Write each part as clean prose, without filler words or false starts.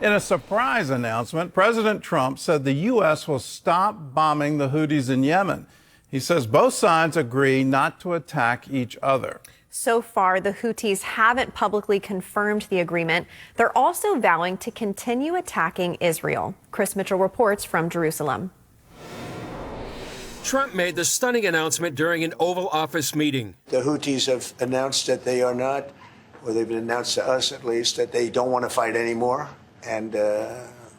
In a surprise announcement, President Trump said the U.S. will stop bombing the Houthis in Yemen. He says both sides agree not to attack each other. So far, the Houthis haven't publicly confirmed the agreement. They're also vowing to continue attacking Israel. Chris Mitchell reports from Jerusalem. Trump made the stunning announcement during an Oval Office meeting. The Houthis have announced that they are not, or they've announced to us at least, that they don't want to fight anymore. And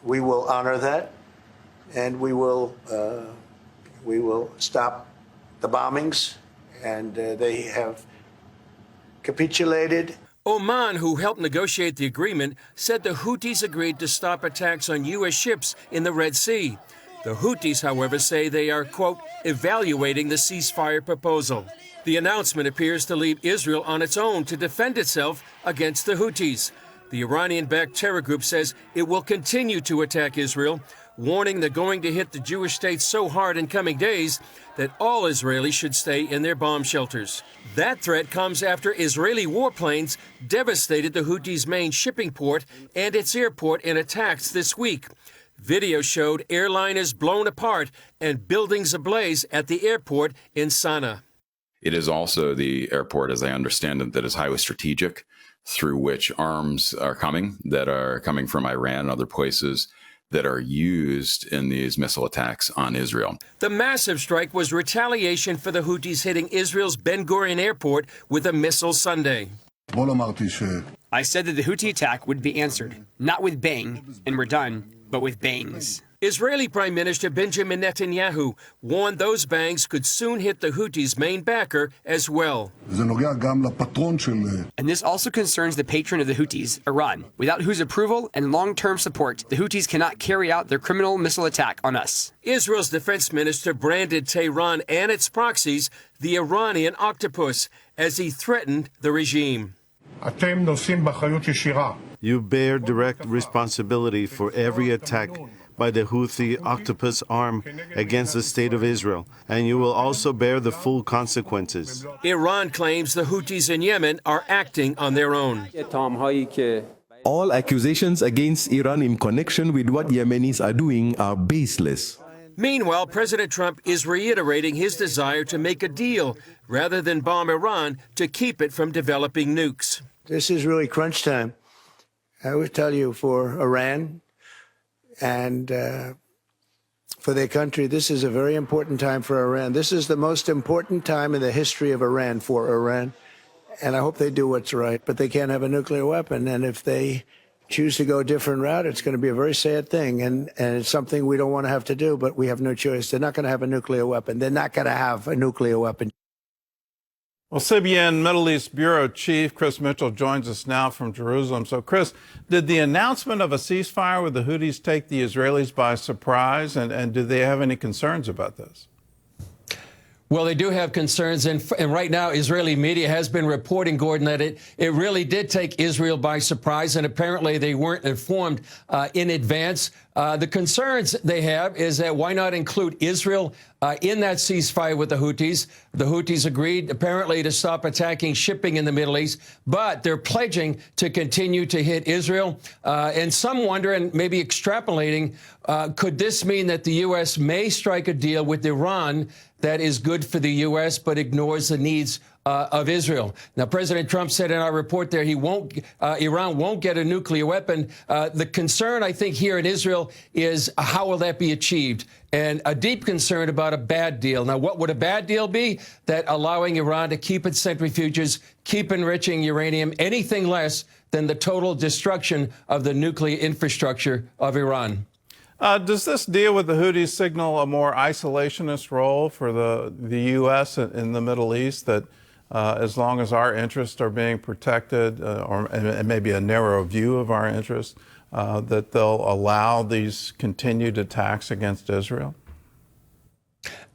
we will honor that, and we will stop the bombings, and they have capitulated. Oman, who helped negotiate the agreement, said the Houthis agreed to stop attacks on U.S. ships in the Red Sea. The Houthis, however, say they are, quote, evaluating the ceasefire proposal. The announcement appears to leave Israel on its own to defend itself against the Houthis. The Iranian-backed terror group says it will continue to attack Israel, warning they're going to hit the Jewish state so hard in coming days that all Israelis should stay in their bomb shelters. That threat comes after Israeli warplanes devastated the Houthis' main shipping port and its airport in attacks this week. Video showed airliners blown apart and buildings ablaze at the airport in Sana'a. It is also the airport, as I understand it, that is highly strategic, through which arms are coming that are coming from Iran and other places that are used in these missile attacks on Israel. The massive strike was retaliation for the Houthis hitting Israel's Ben Gurion airport with a missile Sunday. I said that the Houthi attack would be answered, not with bang, and we're done, but with bangs. Israeli Prime Minister Benjamin Netanyahu warned those bangs could soon hit the Houthis' main backer as well. And this also concerns the patron of the Houthis, Iran, without whose approval and long-term support, the Houthis cannot carry out their criminal missile attack on us. Israel's defense minister branded Tehran and its proxies the Iranian octopus as he threatened the regime. You bear direct responsibility for every attack by the Houthi octopus arm against the state of Israel, and you will also bear the full consequences. Iran claims the Houthis in Yemen are acting on their own. All accusations against Iran in connection with what Yemenis are doing are baseless. Meanwhile, President Trump is reiterating his desire to make a deal rather than bomb Iran to keep it from developing nukes. This is really crunch time, I would tell you, for Iran and for their country. This is a very important time for Iran. This is the most important time in the history of Iran for Iran. And I hope they do what's right, but they can't have a nuclear weapon. And if they choose to go a different route, it's going to be a very sad thing. And it's something we don't want to have to do, but we have no choice. They're not going to have a nuclear weapon. They're not going to have a nuclear weapon. Well, CBN Middle East Bureau Chief Chris Mitchell joins us now from Jerusalem. So, Chris, did the announcement of a ceasefire with the Houthis take the Israelis by surprise, and do they have any concerns about this? Well, they do have concerns, and right now Israeli media has been reporting, Gordon, that it really did take Israel by surprise, and apparently they weren't informed in advance. The concerns they have is that why not include Israel in that ceasefire with the Houthis? The Houthis agreed, apparently, to stop attacking shipping in the Middle East, but they're pledging to continue to hit Israel. And some wonder, and maybe extrapolating, could this mean that the U.S. may strike a deal with Iran that is good for the U.S. but ignores the needs of Israel? Now, President Trump said in our report there Iran won't get a nuclear weapon. The concern, I think, here in Israel is how will that be achieved? And a deep concern about a bad deal. Now, what would a bad deal be? That allowing Iran to keep its centrifuges, keep enriching uranium, anything less than the total destruction of the nuclear infrastructure of Iran. Does this deal with the Houthis signal a more isolationist role for the U.S. in the Middle East, that as long as our interests are being protected, and maybe a narrow view of our interests, that they'll allow these continued attacks against Israel?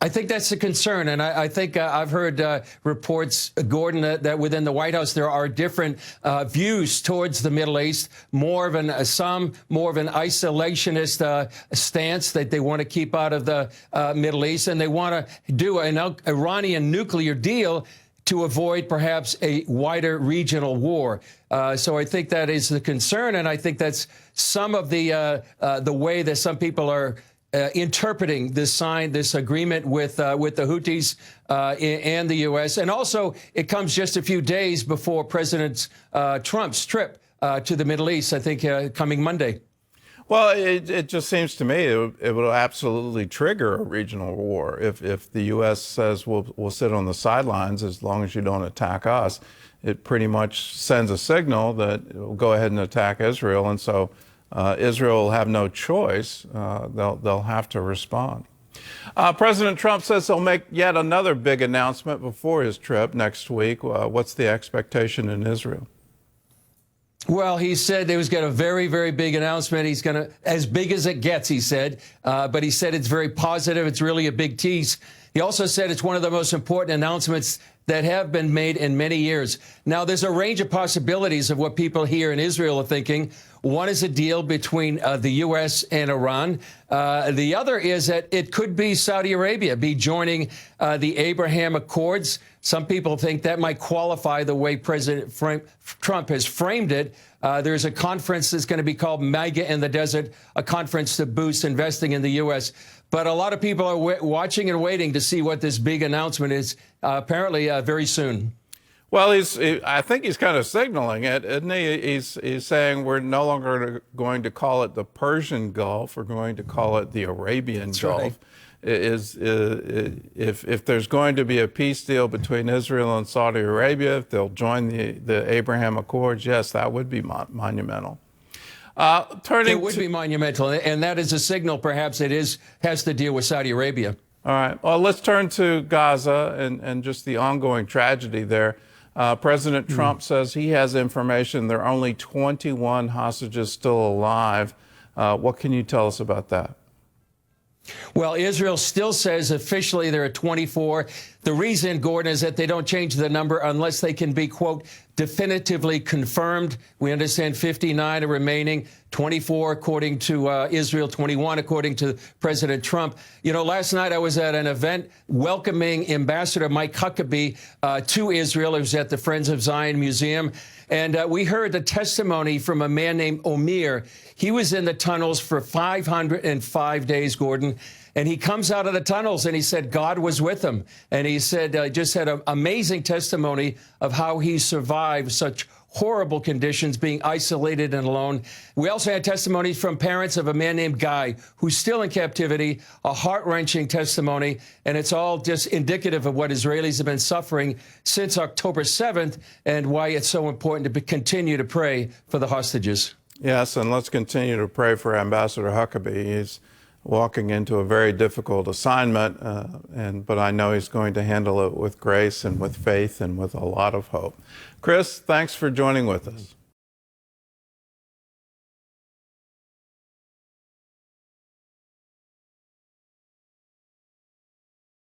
I think that's a concern, and I think I've heard reports, Gordon, that within the White House there are different views towards the Middle East, more of an isolationist stance that they want to keep out of the Middle East, and they want to do an Iranian nuclear deal to avoid perhaps a wider regional war. So I think that is the concern, and I think that's some of the way that some people are interpreting this agreement with the Houthis and the U.S. And also, it comes just a few days before President Trump's trip to the Middle East, I think coming Monday. Well, it just seems to me it will absolutely trigger a regional war if the U.S. says we'll sit on the sidelines as long as you don't attack us. It pretty much sends a signal that we'll go ahead and attack Israel, and so Israel will have no choice. They'll have to respond. President Trump says he'll make yet another big announcement before his trip next week. What's the expectation in Israel? Well, he said he was going to a very, very big announcement. He's going to, as big as it gets, he said. But he said it's very positive. It's really a big tease. He also said it's one of the most important announcements that have been made in many years. Now, there's a range of possibilities of what people here in Israel are thinking. One is a deal between the U.S. and Iran. The other is that it could be Saudi Arabia be joining the Abraham Accords. Some people think that might qualify the way President Trump has framed it. There's a conference that's going to be called MAGA in the Desert, a conference to boost investing in the U.S. But a lot of people are watching and waiting to see what this big announcement is, apparently very soon. Well, I think he's kind of signaling it, isn't he? He's saying we're no longer going to call it the Persian Gulf. We're going to call it the Arabian Gulf. Right. If there's going to be a peace deal between Israel and Saudi Arabia, if they'll join the Abraham Accords, yes, that would be monumental. It would be monumental, and that is a signal, perhaps, has to deal with Saudi Arabia. All right. Well, let's turn to Gaza and just the ongoing tragedy there. President Trump says he has information there are only 21 hostages still alive. What can you tell us about that? Well, Israel still says officially there are 24. The reason, Gordon, is that they don't change the number unless they can be, quote, definitively confirmed. We understand 59 are remaining, 24 according to Israel, 21 according to President Trump. You know, last night I was at an event welcoming Ambassador Mike Huckabee to Israel. It was at the Friends of Zion Museum. And we heard the testimony from a man named Omir. He was in the tunnels for 505 days, Gordon. And he comes out of the tunnels and he said God was with him. And he said, just had an amazing testimony of how he survived such horrible conditions, being isolated and alone. We also had testimonies from parents of a man named Guy, who's still in captivity, a heart-wrenching testimony. And it's all just indicative of what Israelis have been suffering since October 7th and why it's so important to continue to pray for the hostages. Yes, and let's continue to pray for Ambassador Huckabee. He's walking into a very difficult assignment, but I know he's going to handle it with grace and with faith and with a lot of hope. Chris, thanks for joining with us.